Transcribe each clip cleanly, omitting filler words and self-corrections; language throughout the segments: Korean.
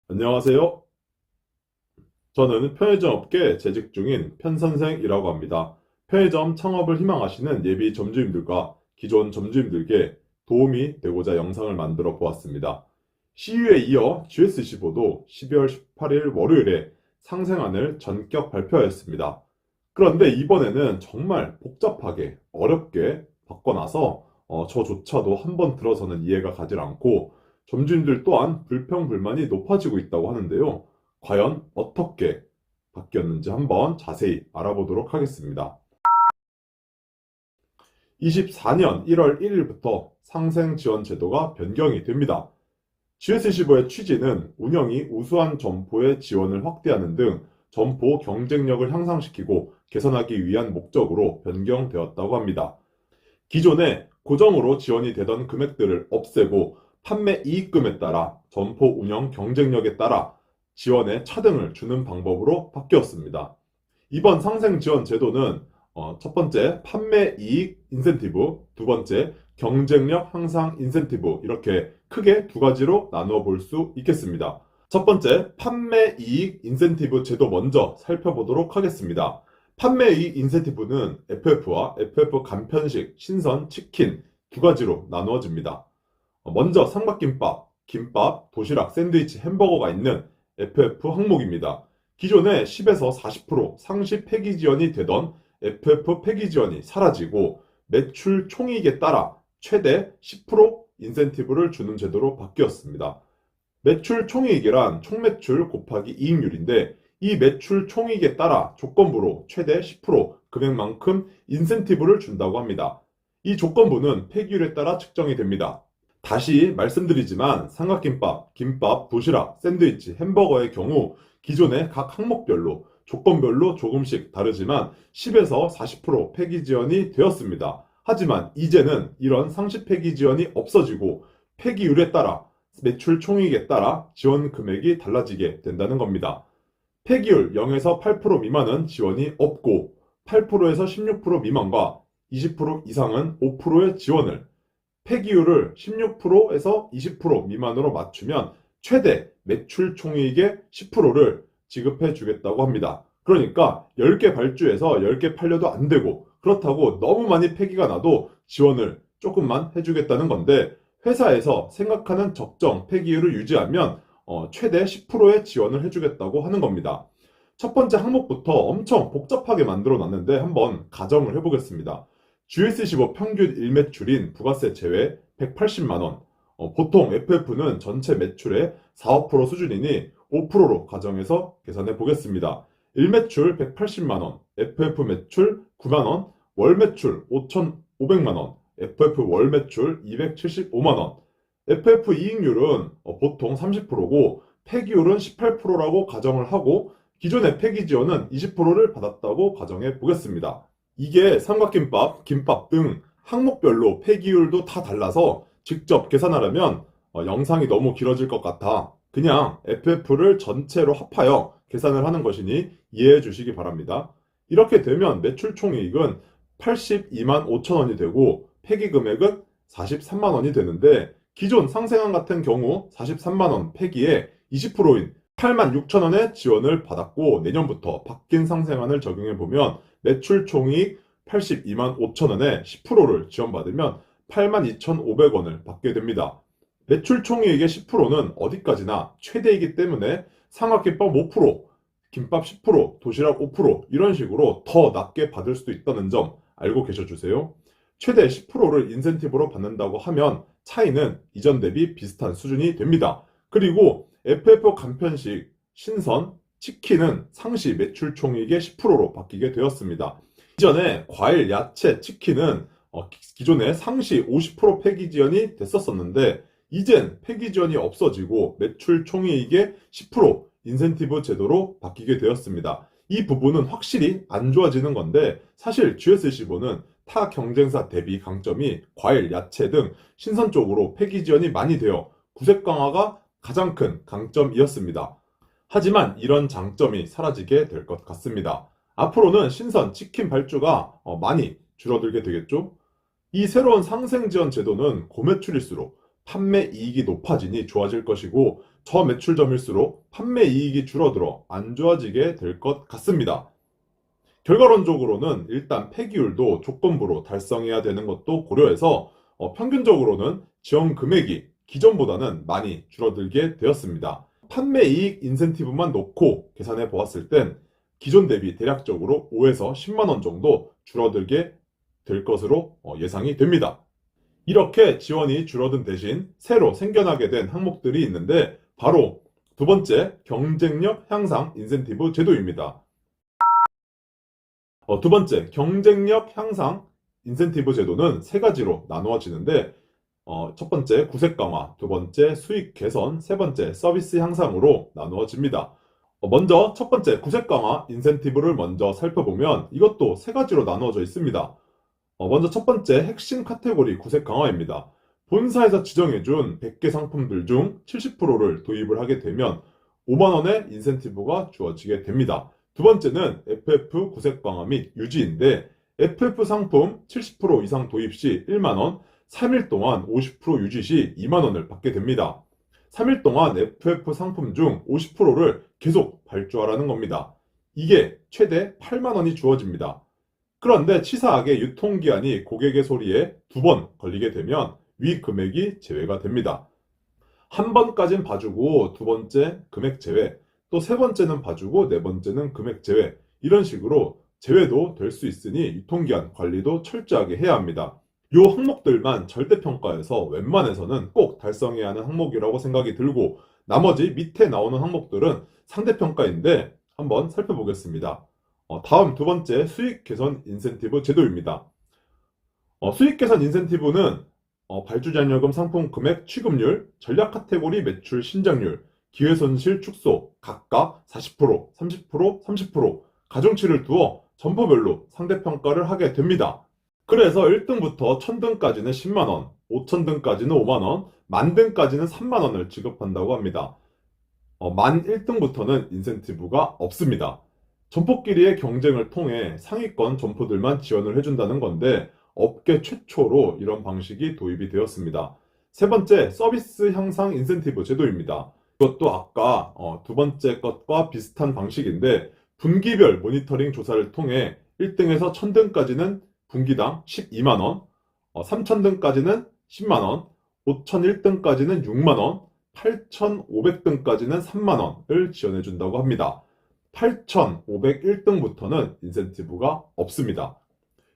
안녕하세요. 저는 편의점 업계에 재직 중인 편선생이라고 합니다. 편의점 창업을 희망하시는 예비 점주님들과 기존 점주님들께 도움이 되고자 영상을 만들어 보았습니다. CU에 이어 GS15도 12월 18일 월요일에 상생안을 전격 발표하였습니다. 그런데 이번에는 정말 복잡하게 어렵게 바꿔놔서 저조차도 한번 들어서는 이해가 가질 않고 점주님들 또한 불평불만이 높아지고 있다고 하는데요. 과연 어떻게 바뀌었는지 한번 자세히 알아보도록 하겠습니다. 24년 1월 1일부터 상생 지원 제도가 변경이 됩니다. GS15의 취지는 운영이 우수한 점포의 지원을 확대하는 등 점포 경쟁력을 향상시키고 개선하기 위한 목적으로 변경되었다고 합니다. 기존에 고정으로 지원이 되던 금액들을 없애고 판매 이익금에 따라 점포 운영 경쟁력에 따라 지원의 차등을 주는 방법으로 바뀌었습니다. 이번 상생 지원 제도는 첫 번째 판매 이익 인센티브, 두 번째 경쟁력 향상 인센티브 이렇게 크게 두 가지로 나누어 볼 수 있겠습니다. 첫 번째 판매 이익 인센티브 제도 먼저 살펴보도록 하겠습니다. 판매 이익 인센티브는 FF와 FF 간편식, 신선, 치킨 두 가지로 나누어집니다. 먼저 삼각김밥, 김밥, 도시락, 샌드위치, 햄버거가 있는 FF 항목입니다. 기존에 10에서 40% 상시 폐기 지원이 되던 FF 폐기 지원이 사라지고 매출 총이익에 따라 최대 10% 인센티브를 주는 제도로 바뀌었습니다. 매출 총이익이란 총매출 곱하기 이익률인데 이 매출 총이익에 따라 조건부로 최대 10% 금액만큼 인센티브를 준다고 합니다. 이 조건부는 폐기율에 따라 측정이 됩니다. 다시 말씀드리지만 삼각김밥, 김밥, 도시락, 샌드위치, 햄버거의 경우 기존의 각 항목별로 조건별로 조금씩 다르지만 10에서 40% 폐기 지원이 되었습니다. 하지만 이제는 이런 상시 폐기 지원이 없어지고 폐기율에 따라 매출 총이익에 따라 지원 금액이 달라지게 된다는 겁니다. 폐기율 0에서 8% 미만은 지원이 없고 8%에서 16% 미만과 20% 이상은 5%의 지원을, 폐기율을 16%에서 20% 미만으로 맞추면 최대 매출 총이익의 10%를 지급해 주겠다고 합니다. 그러니까 10개 발주해서 10개 팔려도 안 되고 그렇다고 너무 많이 폐기가 나도 지원을 조금만 해주겠다는 건데 회사에서 생각하는 적정 폐기율을 유지하면 최대 10%의 지원을 해주겠다고 하는 겁니다. 첫 번째 항목부터 엄청 복잡하게 만들어 놨는데 한번 가정을 해보겠습니다. GS15 평균 일매출인 부가세 제외 180만원. 보통 FF는 전체 매출의 4, 5% 수준이니 5%로 가정해서 계산해 보겠습니다. 일매출 180만원, FF 매출 9만원, 월 매출 5,500만원, FF 월 매출 275만원. FF 이익률은 보통 30%고 폐기율은 18%라고 가정을 하고 기존의 폐기 지원은 20%를 받았다고 가정해 보겠습니다. 이게 삼각김밥, 김밥 등 항목별로 폐기율도 다 달라서 직접 계산하려면 영상이 너무 길어질 것 같아 그냥 FF를 전체로 합하여 계산을 하는 것이니 이해해 주시기 바랍니다. 이렇게 되면 매출 총이익은 82만 5천 원이 되고 폐기 금액은 43만 원이 되는데 기존 상생안 같은 경우 43만 원 폐기에 20%인 8만 6천 원의 지원을 받았고 내년부터 바뀐 상생안을 적용해 보면 매출 총이익 82만 5천 원에 10%를 지원받으면 8만 2,500원을 받게 됩니다. 매출 총이익의 10%는 어디까지나 최대이기 때문에 삼각김밥 5%, 김밥 10%, 도시락 5% 이런 식으로 더 낮게 받을 수도 있다는 점 알고 계셔주세요. 최대 10%를 인센티브로 받는다고 하면 차이는 이전 대비 비슷한 수준이 됩니다. 그리고 FF 간편식, 신선, 치킨은 상시 매출 총이익의 10%로 바뀌게 되었습니다. 이전에 과일, 야채, 치킨은 기존에 상시 50% 폐기 지원이 됐었는데 이젠 폐기 지원이 없어지고 매출 총이익의 10% 인센티브 제도로 바뀌게 되었습니다. 이 부분은 확실히 안 좋아지는 건데 사실 GS15는 타 경쟁사 대비 강점이 과일, 야채 등 신선 쪽으로 폐기 지원이 많이 되어 구색 강화가 가장 큰 강점이었습니다. 하지만 이런 장점이 사라지게 될 것 같습니다. 앞으로는 신선 치킨 발주가 많이 줄어들게 되겠죠? 이 새로운 상생 지원 제도는 고매출일수록 판매 이익이 높아지니 좋아질 것이고 저매출점일수록 판매 이익이 줄어들어 안 좋아지게 될 것 같습니다. 결과론적으로는 일단 폐기율도 조건부로 달성해야 되는 것도 고려해서 평균적으로는 지원 금액이 기존보다는 많이 줄어들게 되었습니다. 판매 이익 인센티브만 놓고 계산해 보았을 땐 기존 대비 대략적으로 5에서 10만 원 정도 줄어들게 될 것으로 예상이 됩니다. 이렇게 지원이 줄어든 대신 새로 생겨나게 된 항목들이 있는데 바로 두 번째, 경쟁력 향상 인센티브 제도입니다. 두 번째, 경쟁력 향상 인센티브 제도는 세 가지로 나누어지는데 첫 번째, 구색 강화, 두 번째, 수익 개선, 세 번째, 서비스 향상으로 나누어집니다. 먼저 첫 번째, 구색 강화 인센티브를 먼저 살펴보면 이것도 세 가지로 나누어져 있습니다. 먼저 첫 번째, 핵심 카테고리 구색 강화입니다. 본사에서 지정해준 100개 상품들 중 70%를 도입을 하게 되면 5만원의 인센티브가 주어지게 됩니다. 두 번째는 FF 구색 강화 및 유지인데 FF 상품 70% 이상 도입 시 1만원, 3일 동안 50% 유지 시 2만원을 받게 됩니다. 3일 동안 FF 상품 중 50%를 계속 발주하라는 겁니다. 이게 최대 8만원이 주어집니다. 그런데 치사하게 유통기한이 고객의 소리에 2번 걸리게 되면 위 금액이 제외가 됩니다. 한 번까진 봐주고 두 번째 금액 제외, 또 세 번째는 봐주고 네 번째는 금액 제외, 이런 식으로 제외도 될 수 있으니 유통기한 관리도 철저하게 해야 합니다. 이 항목들만 절대평가해서 웬만해서는 꼭 달성해야 하는 항목이라고 생각이 들고 나머지 밑에 나오는 항목들은 상대평가인데 한번 살펴보겠습니다. 다음 두 번째, 수익 개선 인센티브 제도입니다. 수익 개선 인센티브는 발주자녀금 상품 금액 취급률, 전략 카테고리 매출 신장률, 기회손실 축소 각각 40%, 30%, 30% 가중치를 두어 점포별로 상대평가를 하게 됩니다. 그래서 1등부터 1000등까지는 10만원, 5000등까지는 5만원, 만등까지는 3만원을 지급한다고 합니다. 만 1등부터는 인센티브가 없습니다. 점포끼리의 경쟁을 통해 상위권 점포들만 지원을 해준다는 건데 업계 최초로 이런 방식이 도입이 되었습니다. 세 번째, 서비스 향상 인센티브 제도입니다. 이것도 아까 두 번째 것과 비슷한 방식인데 분기별 모니터링 조사를 통해 1등에서 1000등까지는 분기당 12만원, 3000등까지는 10만원, 5001등까지는 6만원, 8500등까지는 3만원을 지원해준다고 합니다. 8501등부터는 인센티브가 없습니다.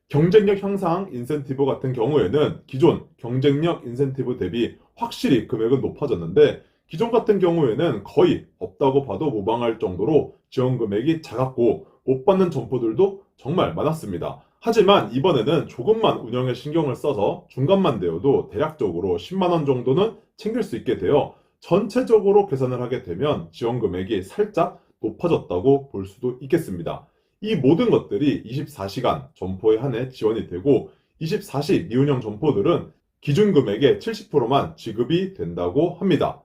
경쟁력 향상 인센티브 같은 경우에는 기존 경쟁력 인센티브 대비 확실히 금액은 높아졌는데 기존 같은 경우에는 거의 없다고 봐도 무방할 정도로 지원 금액이 작았고 못 받는 점포들도 정말 많았습니다. 하지만 이번에는 조금만 운영에 신경을 써서 중간만 되어도 대략적으로 10만원 정도는 챙길 수 있게 되어 전체적으로 계산을 하게 되면 지원 금액이 살짝 높아졌다고 볼 수도 있겠습니다. 이 모든 것들이 24시간 점포에 한해 지원이 되고 24시 미운영 점포들은 기준 금액의 70%만 지급이 된다고 합니다.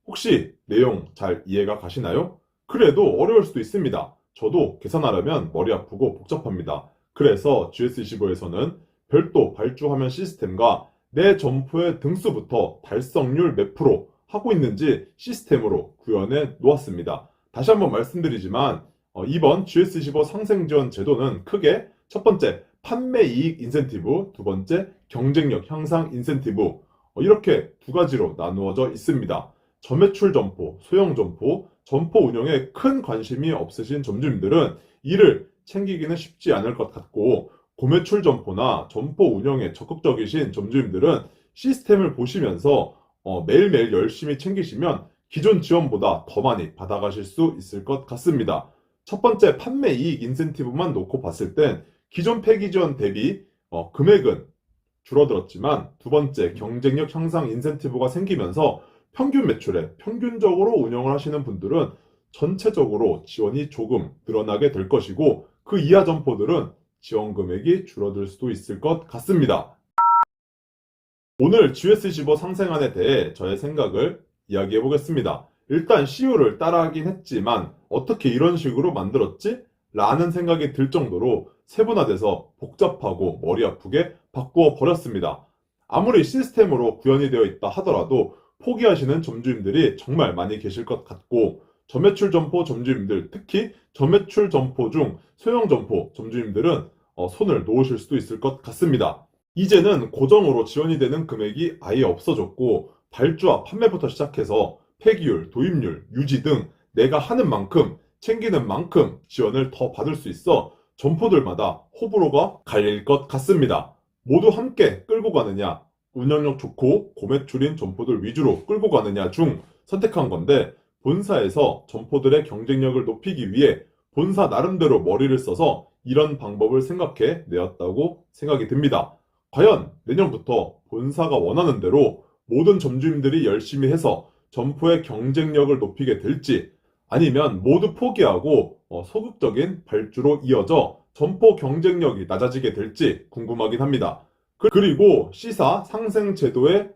혹시 내용 잘 이해가 가시나요? 그래도 어려울 수도 있습니다. 저도 계산하려면 머리 아프고 복잡합니다. 그래서 GS25에서는 별도 발주화면 시스템과 내 점포의 등수부터 달성률 몇 프로 하고 있는지 시스템으로 구현해 놓았습니다. 다시 한번 말씀드리지만 이번 GS25 상생지원 제도는 크게 첫 번째 판매 이익 인센티브, 두 번째 경쟁력 향상 인센티브 이렇게 두 가지로 나누어져 있습니다. 저매출 점포, 소형 점포, 점포 운영에 큰 관심이 없으신 점주님들은 이를 챙기기는 쉽지 않을 것 같고 고매출 점포나 점포 운영에 적극적이신 점주님들은 시스템을 보시면서 매일매일 열심히 챙기시면 기존 지원보다 더 많이 받아가실 수 있을 것 같습니다. 첫 번째 판매 이익 인센티브만 놓고 봤을 땐 기존 폐기 지원 대비 금액은 줄어들었지만 두 번째 경쟁력 향상 인센티브가 생기면서 평균 매출에 평균적으로 운영을 하시는 분들은 전체적으로 지원이 조금 늘어나게 될 것이고 그 이하 점포들은 지원 금액이 줄어들 수도 있을 것 같습니다. 오늘 GS15 상생안에 대해 저의 생각을 이야기해 보겠습니다. 일단 CU를 따라하긴 했지만 어떻게 이런 식으로 만들었지? 라는 생각이 들 정도로 세분화돼서 복잡하고 머리 아프게 바꾸어 버렸습니다. 아무리 시스템으로 구현이 되어 있다 하더라도 포기하시는 점주님들이 정말 많이 계실 것 같고, 저매출 점포 점주님들, 특히 저매출 점포 중 소형 점포 점주님들은 손을 놓으실 수도 있을 것 같습니다. 이제는 고정으로 지원이 되는 금액이 아예 없어졌고, 발주와 판매부터 시작해서 폐기율, 도입률, 유지 등 내가 하는 만큼, 챙기는 만큼 지원을 더 받을 수 있어 점포들마다 호불호가 갈릴 것 같습니다. 모두 함께 끌고 가느냐, 운영력 좋고 고매출인 점포들 위주로 끌고 가느냐 중 선택한 건데, 본사에서 점포들의 경쟁력을 높이기 위해 본사 나름대로 머리를 써서 이런 방법을 생각해 내었다고 생각이 듭니다. 과연 내년부터 본사가 원하는 대로 모든 점주님들이 열심히 해서 점포의 경쟁력을 높이게 될지, 아니면 모두 포기하고 소극적인 발주로 이어져 점포 경쟁력이 낮아지게 될지 궁금하긴 합니다. 그리고 C사 상생 제도에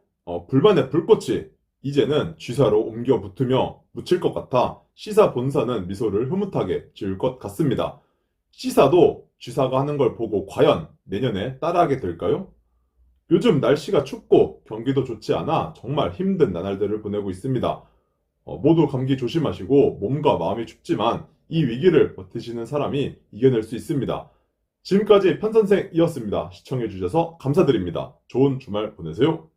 불만의 불꽃이 이제는 G사로 옮겨 붙으며 묻힐 것 같아 C사 본사는 미소를 흐뭇하게 지을 것 같습니다. C사도 G사가 하는 걸 보고 과연 내년에 따라하게 될까요? 요즘 날씨가 춥고 경기도 좋지 않아 정말 힘든 나날들을 보내고 있습니다. 모두 감기 조심하시고, 몸과 마음이 춥지만 이 위기를 버티시는 사람이 이겨낼 수 있습니다. 지금까지 편선생이었습니다. 시청해주셔서 감사드립니다. 좋은 주말 보내세요.